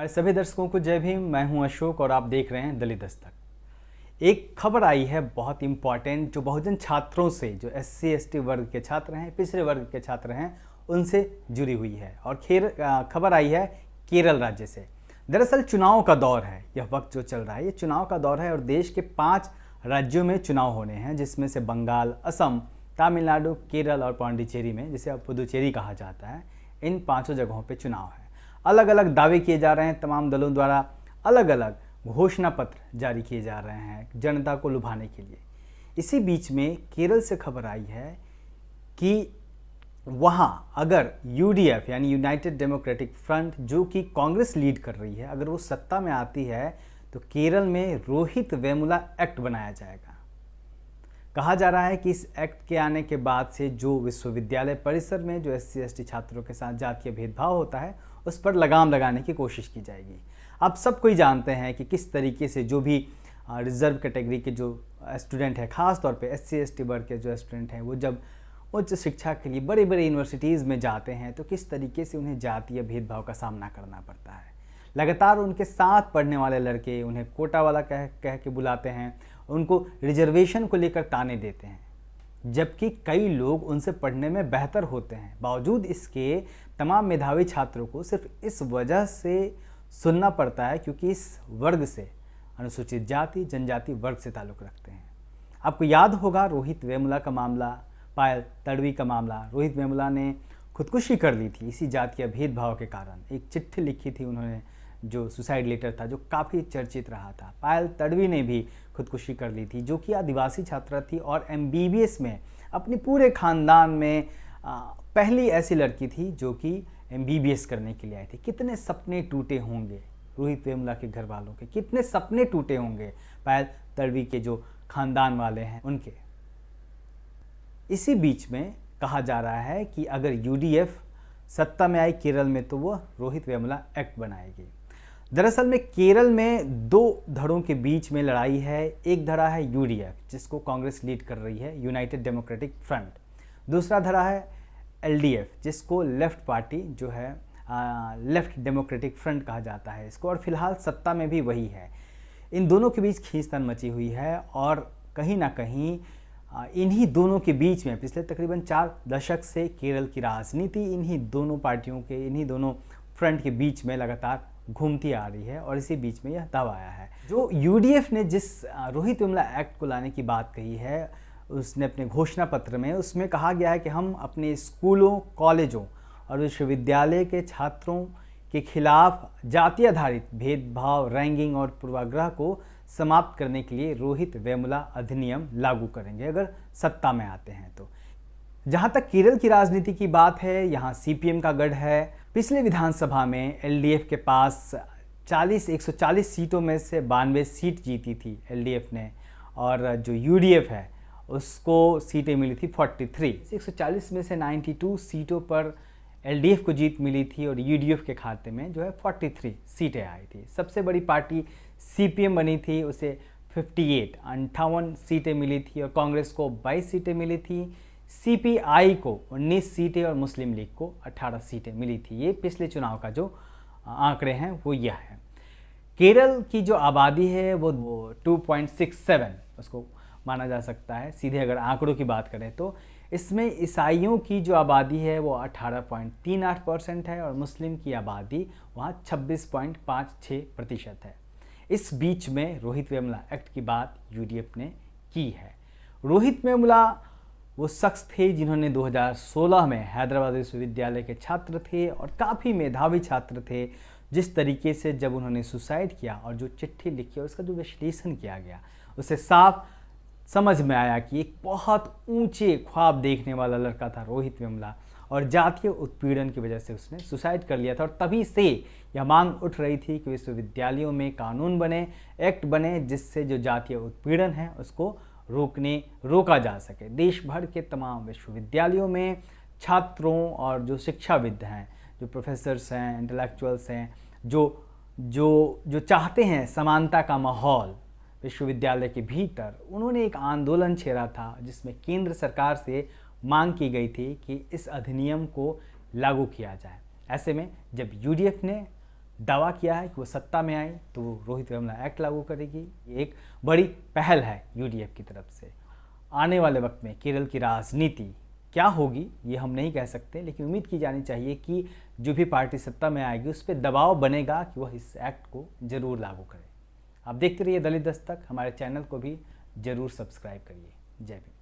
हमारे सभी दर्शकों को जय भीम। मैं हूं अशोक और आप देख रहे हैं दलित दस्तक। एक खबर आई है बहुत इम्पॉर्टेंट, जो बहुजन छात्रों से, जो SC ST वर्ग के छात्र हैं, पिछड़े वर्ग के छात्र हैं, उनसे जुड़ी हुई है। और खबर आई है केरल राज्य से। दरअसल चुनाव का दौर है, यह वक्त जो चल रहा है ये चुनाव का दौर है और देश के 5 राज्यों में चुनाव होने हैं, जिसमें से बंगाल, असम, तमिलनाडु, केरल और पांडिचेरी में, जिसे अब पुदुचेरी कहा जाता है, इन 5 जगहों पे चुनाव है। अलग अलग दावे किए जा रहे हैं, तमाम दलों द्वारा अलग अलग घोषणा पत्र जारी किए जा रहे हैं जनता को लुभाने के लिए। इसी बीच में केरल से खबर आई है कि वहाँ अगर UDF यानी यूनाइटेड डेमोक्रेटिक फ्रंट, जो कि कांग्रेस लीड कर रही है, अगर वो सत्ता में आती है तो केरल में रोहित वेमुला एक्ट बनाया जाएगा। कहा जा रहा है कि इस एक्ट के आने के बाद से जो विश्वविद्यालय परिसर में जो SC ST छात्रों के साथ जातीय भेदभाव होता है, उस पर लगाम लगाने की कोशिश की जाएगी। आप सब कोई जानते हैं कि किस तरीके से जो भी रिजर्व कैटेगरी के जो स्टूडेंट हैं, ख़ास तौर पे SC ST वर्ग के जो स्टूडेंट हैं, वो जब उच्च शिक्षा के लिए बड़े बड़े यूनिवर्सिटीज़ में जाते हैं तो किस तरीके से उन्हें जातीय भेदभाव का सामना करना पड़ता है। लगातार उनके साथ पढ़ने वाले लड़के उन्हें कोटा वाला कह के बुलाते हैं, उनको रिजर्वेशन को लेकर ताने देते हैं, जबकि कई लोग उनसे पढ़ने में बेहतर होते हैं। बावजूद इसके तमाम मेधावी छात्रों को सिर्फ इस वजह से सुनना पड़ता है क्योंकि इस वर्ग से, अनुसूचित जाति जनजाति वर्ग से ताल्लुक़ रखते हैं। आपको याद होगा रोहित वेमुला का मामला, पायल तड़वी का मामला। रोहित वेमुला ने खुदकुशी कर ली थी इसी जातीय भेदभाव के कारण। एक चिट्ठी लिखी थी उन्होंने, जो सुसाइड लेटर था, जो काफ़ी चर्चित रहा था। पायल तड़वी ने भी खुदकुशी कर ली थी, जो कि आदिवासी छात्रा थी और MBBS में अपने पूरे ख़ानदान में पहली ऐसी लड़की थी जो कि MBBS करने के लिए आई थी। कितने सपने टूटे होंगे रोहित वेमुला के घर वालों के, कितने सपने टूटे होंगे पायल तड़वी के जो ख़ानदान वाले हैं उनके। इसी बीच में कहा जा रहा है कि अगर UDF सत्ता में आई केरल में तो वो रोहित वेमुला एक्ट बनाएगी। दरअसल में केरल में 2 धड़ों के बीच में लड़ाई है। एक धड़ा है UDF, जिसको कांग्रेस लीड कर रही है, यूनाइटेड डेमोक्रेटिक फ्रंट। दूसरा धड़ा है LDF, जिसको लेफ्ट पार्टी जो है, लेफ्ट डेमोक्रेटिक फ्रंट कहा जाता है इसको, और फिलहाल सत्ता में भी वही है। इन दोनों के बीच खींचतान मची हुई है और कहीं ना कहीं इन्हीं दोनों के बीच में पिछले तकरीबन 4 दशक से केरल की राजनीति इन्हीं दोनों पार्टियों के, इन्हीं दोनों फ्रंट के बीच में लगातार घूमती आ रही है। और इसी बीच में यह दावा आया है, जो UDF ने जिस रोहित वेमुला एक्ट को लाने की बात कही है, उसने अपने घोषणा पत्र में, उसमें कहा गया है कि हम अपने स्कूलों, कॉलेजों और विश्वविद्यालय के छात्रों के खिलाफ जाति आधारित भेदभाव, रैंकिंग और पूर्वाग्रह को समाप्त करने के लिए रोहित वेमुला अधिनियम लागू करेंगे अगर सत्ता में आते हैं तो। जहां तक केरल की राजनीति की बात है, यहाँ CPM का गढ़ है। पिछले विधानसभा में LDF के पास 140 सीटों में से 92 सीट जीती थी LDF ने, और जो UDF है उसको सीटें मिली थी 43। 140 में से 92 सीटों पर LDF को जीत मिली थी और UDF के खाते में जो है 43 सीटें आई थी। सबसे बड़ी पार्टी CPM बनी थी, उसे 58 सीटें मिली थी और कांग्रेस को 22 सीटें मिली थी। CPI को 19 सीटें और मुस्लिम लीग को 18 सीटें मिली थी। ये पिछले चुनाव का जो आंकड़े हैं वो यह है। केरल की जो आबादी है वो 2.67 उसको माना जा सकता है। सीधे अगर आंकड़ों की बात करें तो इसमें ईसाइयों की जो आबादी है वो 18.38% है और मुस्लिम की आबादी वहाँ 26.56% है। इस बीच में रोहित वेमुला एक्ट की बात UDF ने की है। रोहित वेमुला वो शख्स थे जिन्होंने 2016 में हैदराबाद विश्वविद्यालय के छात्र थे और काफ़ी मेधावी छात्र थे। जिस तरीके से जब उन्होंने सुसाइड किया और जो चिट्ठी लिखी और उसका जो विश्लेषण किया गया, उससे साफ समझ में आया कि एक बहुत ऊंचे ख्वाब देखने वाला लड़का था रोहित वेमुला और जातीय उत्पीड़न की वजह से उसने सुसाइड कर लिया था। और तभी से यह मांग उठ रही थी कि विश्वविद्यालयों में कानून बने, एक्ट बने, जिससे जो जातीय उत्पीड़न है उसको रोका जा सके। देश भर के तमाम विश्वविद्यालयों में छात्रों और जो शिक्षाविद हैं, जो प्रोफेसर्स हैं, इंटेलेक्चुअल्स हैं, जो चाहते हैं समानता का माहौल विश्वविद्यालय के भीतर, उन्होंने एक आंदोलन छेड़ा था जिसमें केंद्र सरकार से मांग की गई थी कि इस अधिनियम को लागू किया जाए। ऐसे में जब UDF ने दावा किया है कि वो सत्ता में आए तो वो रोहित वेमुला एक्ट लागू करेगी। ये एक बड़ी पहल है यूडीएफ की तरफ से। आने वाले वक्त में केरल की राजनीति क्या होगी ये हम नहीं कह सकते, लेकिन उम्मीद की जानी चाहिए कि जो भी पार्टी सत्ता में आएगी उस पर दबाव बनेगा कि वह इस एक्ट को ज़रूर लागू करे। आप देखते रहिए दलित दस्तक, हमारे चैनल को भी ज़रूर सब्सक्राइब करिए। जय भीम।